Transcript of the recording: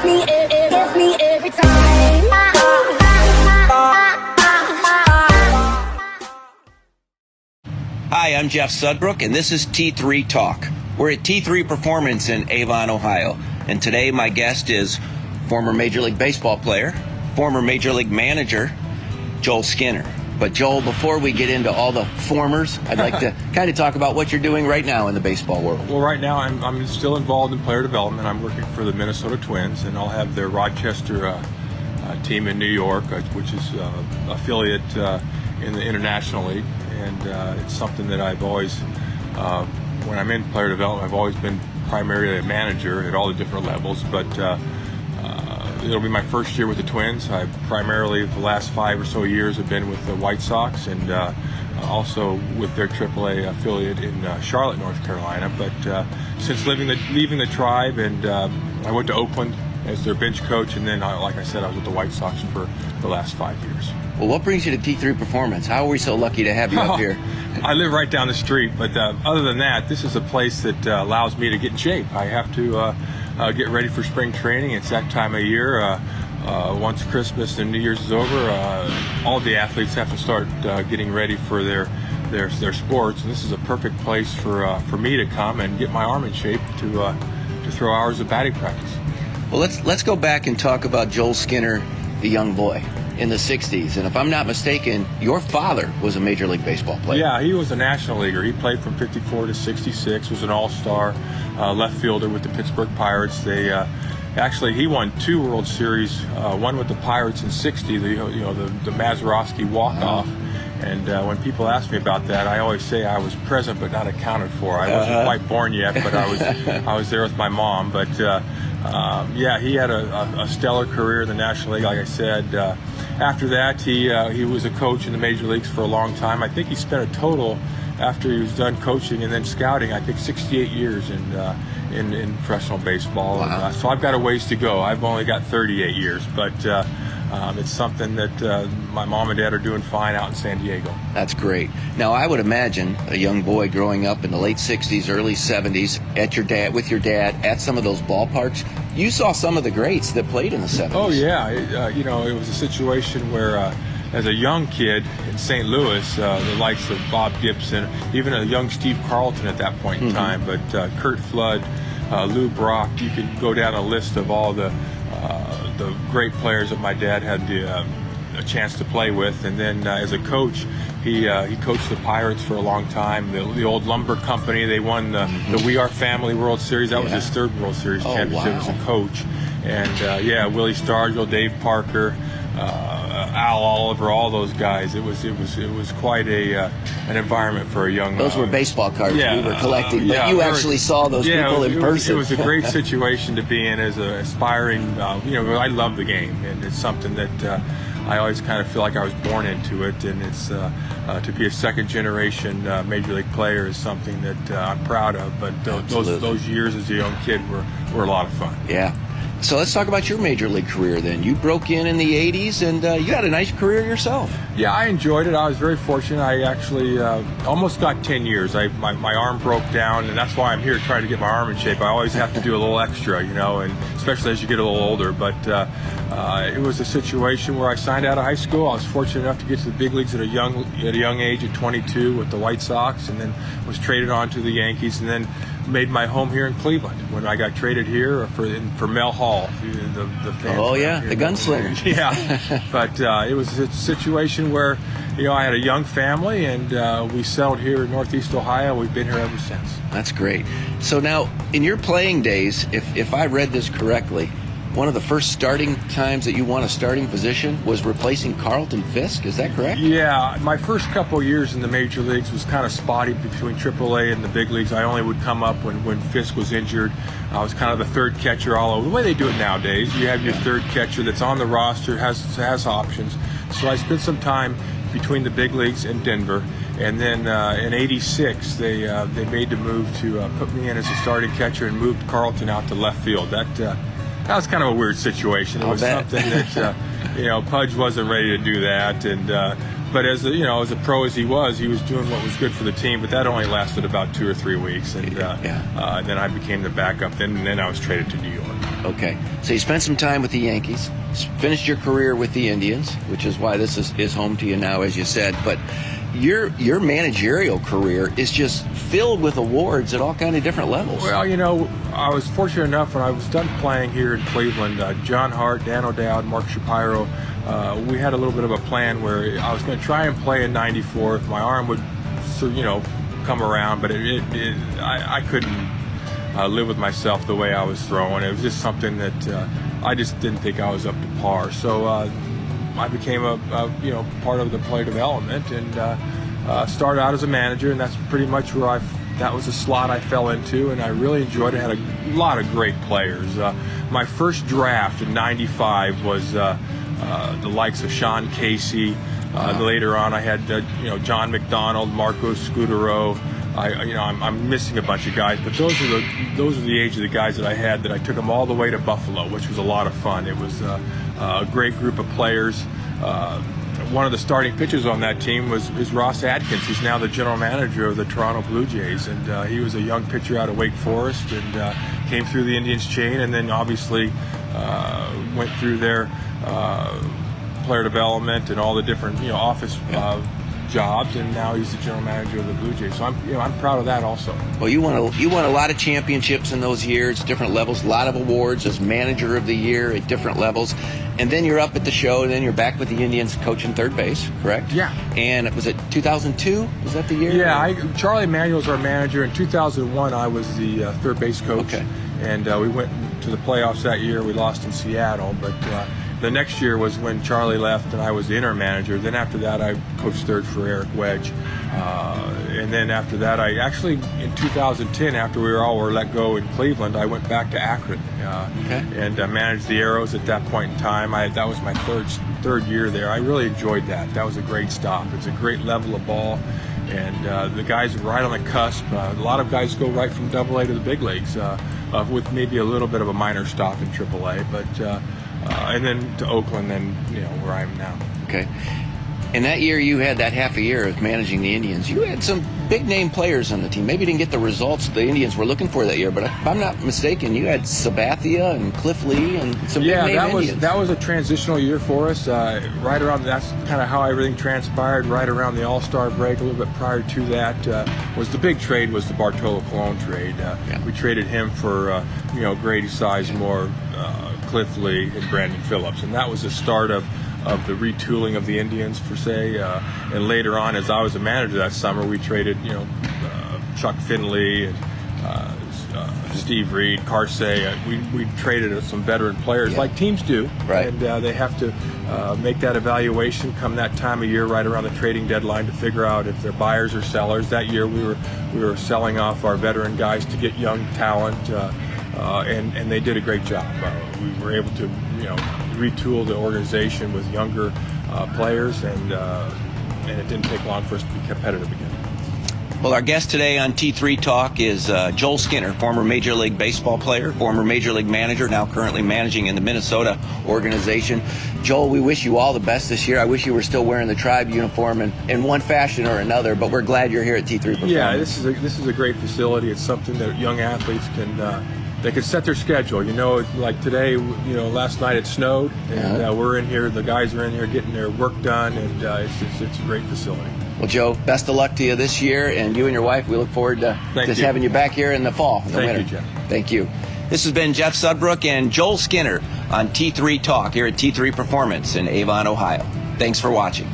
gets me every time. Hi, I'm Jeff Sudbrook, and this is T3 Talk. We're at T3 Performance in Avon, Ohio, and today my guest is former Major League Baseball player, former Major League manager, Joel Skinner. But Joel, before we get into all the formers, I'd like to kind of talk about what you're doing right now in the baseball world. Well, right now I'm still involved in player development. I'm working for the Minnesota Twins, and I'll have their Rochester team in New York, which is affiliate in the International League. And it's something that I've always, when I'm in player development, I've always been primarily a manager at all the different levels. But it'll be my first year with the Twins. I primarily, the last 5 or so years, have been with the White Sox and also with their AAA affiliate in Charlotte, North Carolina. But since leaving the Tribe, and I went to Oakland as their bench coach, and then, like I said, I was with the White Sox for the last 5 years. Well, what brings you to T3 Performance? How are we so lucky to have you up here? I live right down the street, but other than that, this is a place that allows me to get in shape. I have to get ready for spring training. It's that time of year. Once Christmas and New Year's is over, all the athletes have to start getting ready for their sports, and this is a perfect place for me to come and get my arm in shape to throw hours of batting practice. Well, let's go back and talk about Joel Skinner, the young boy in the 60s. And if I'm not mistaken, your father was a Major League Baseball player. Yeah, he was a National Leaguer. He played from 54 to 66, was an all-star left fielder with the Pittsburgh Pirates. They actually, he won 2 World Series, one with the Pirates in 60, the Mazeroski walk-off. And when people ask me about that, I always say I was present but not accounted for. I wasn't quite born yet, but I was there with my mom. But yeah, he had a stellar career in the National League, like I said. After that, he was a coach in the major leagues for a long time. I think he spent a total, after he was done coaching and then scouting, I think 68 years in professional baseball. Wow. So I've got a ways to go. I've only got 38 years, but it's something that my mom and dad are doing fine out in San Diego. That's great. Now, I would imagine a young boy growing up in the late 60s, early 70s, with your dad at some of those ballparks, you saw some of the greats that played in the 70s. Oh, yeah. It was a situation where, as a young kid in St. Louis, the likes of Bob Gibson, even a young Steve Carlton at that point in time, but Kurt Flood, Lou Brock, you could go down a list of all the great players that my dad had a chance to play with. And then as a coach, he coached the Pirates for a long time. The old lumber company, they won the We Are Family World Series. That was his 3rd World Series championship as a coach. And Willie Stargell, Dave Parker, Al Oliver, all those guys. It was quite an environment for a young. Those were baseball cards we were collecting, but you actually saw those people in person. It was a great situation to be in as an aspiring. I love the game, and it's something that I always kind of feel like I was born into it. And it's to be a second generation major league player is something that I'm proud of. But those years as a young kid were a lot of fun. Yeah. So let's talk about your major league career then. You broke in the 80s, and you had a nice career yourself. Yeah, I enjoyed it. I was very fortunate. I actually almost got 10 years. My arm broke down, and that's why I'm here trying to get my arm in shape. I always have to do a little extra, and especially as you get a little older. But it was a situation where I signed out of high school. I was fortunate enough to get to the big leagues at a young age, at 22, with the White Sox, and then was traded on to the Yankees, and then made my home here in Cleveland when I got traded here for Mel Hall, the fans. Oh yeah, the gunslinger. Yeah, but it was a situation where I had a young family, and we settled here in Northeast Ohio. We've been here ever since. That's great. So now, in your playing days, if I read this correctly, one of the first starting times that you won a starting position was replacing Carlton Fisk. Is that correct? Yeah, my first couple of years in the major leagues was kind of spotty between AAA and the big leagues. I only would come up when Fisk was injured. I was kind of the third catcher all over. The way they do it nowadays, you have your third catcher that's on the roster, has options. So I spent some time between the big leagues and Denver. And then in '86, they made the move to put me in as a starting catcher and moved Carlton out to left field. That was kind of a weird situation. It was something that Pudge wasn't ready to do that, and but as a pro as he was doing what was good for the team. But that only lasted about 2 or 3 weeks, and then I became the backup. Then I was traded to New York. Okay. So you spent some time with the Yankees, finished your career with the Indians, which is why this is home to you now, as you said. But your managerial career is just filled with awards at all kind of different levels. Well, you know, I was fortunate enough when I was done playing here in Cleveland, John Hart, Dan O'Dowd, Mark Shapiro, we had a little bit of a plan where I was going to try and play in '94 if my arm would, come around, but I couldn't live with myself the way I was throwing. It was just something that I just didn't think I was up to par. So I became a part of the player development and started out as a manager, and that's pretty much where that was a slot I fell into, and I really enjoyed it. Had a lot of great players. My first draft in '95 was the likes of Sean Casey. Later on, I had John McDonald, Marco Scudero. I'm missing a bunch of guys, but those are the age of the guys that I had. That I took them all the way to Buffalo, which was a lot of fun. It was a great group of players. One of the starting pitchers on that team is Ross Adkins. He's now the general manager of the Toronto Blue Jays, and he was a young pitcher out of Wake Forest and came through the Indians chain, and then obviously went through their player development and all the different office jobs, and now he's the general manager of the Blue Jays. So I'm proud of that also. Well, you won a lot of championships in those years, different levels, a lot of awards as manager of the year at different levels, and then you're up at the show, and then you're back with the Indians coaching third base, correct? Yeah. And was it 2002? Was that the year? Yeah, Charlie Manuel was our manager. In 2001, I was the third base coach. Okay. And we went to the playoffs that year. We lost in Seattle, but the next year was when Charlie left and I was the interim manager. Then after that, I coached third for Eric Wedge. And then after that, I actually, in 2010, after we were let go in Cleveland, I went back to Akron and managed the Arrows at that point in time. That was my third year there. I really enjoyed that. That was a great stop. It's a great level of ball. And the guys are right on the cusp. A lot of guys go right from AA to the big leagues with maybe a little bit of a minor stop in AAA. But and then to Oakland, and where I am now. Okay. And that year you had that half a year of managing the Indians. You had some big name players on the team. Maybe you didn't get the results the Indians were looking for that year, but if I'm not mistaken, you had Sabathia and Cliff Lee and some big name Indians. That was a transitional year for us. Right around, that's kind of how everything transpired. Right around the All-Star break, a little bit prior to that, was the big trade was the Bartolo Colon trade. We traded him for Grady Sizemore, Cliff Lee, and Brandon Phillips, and that was the start of the retooling of the Indians, per se. And later on, as I was a manager that summer, we traded, Chuck Finley and Steve Reed, Carsey. We traded some veteran players, like teams do. Right. And they have to make that evaluation come that time of year, right around the trading deadline, to figure out if they're buyers or sellers. That year, we were selling off our veteran guys to get young talent, and they did a great job. We were able to, retool the organization with younger players, and it didn't take long for us to be competitive again. Well, our guest today on T3 Talk is Joel Skinner, former Major League Baseball player, former Major League manager, now currently managing in the Minnesota organization. Joel, we wish you all the best this year. I wish you were still wearing the Tribe uniform in one fashion or another, but we're glad you're here at T3 Performance. Yeah, this is a great facility. It's something that young athletes can they can set their schedule. Like today, last night it snowed, and we're in here. The guys are in here getting their work done, and it's a great facility. Well, Joe, best of luck to you this year, and you and your wife, we look forward to having you back here in the fall. Thank you, Jeff. Thank you. This has been Jeff Sudbrook and Joel Skinner on T3 Talk here at T3 Performance in Avon, Ohio. Thanks for watching.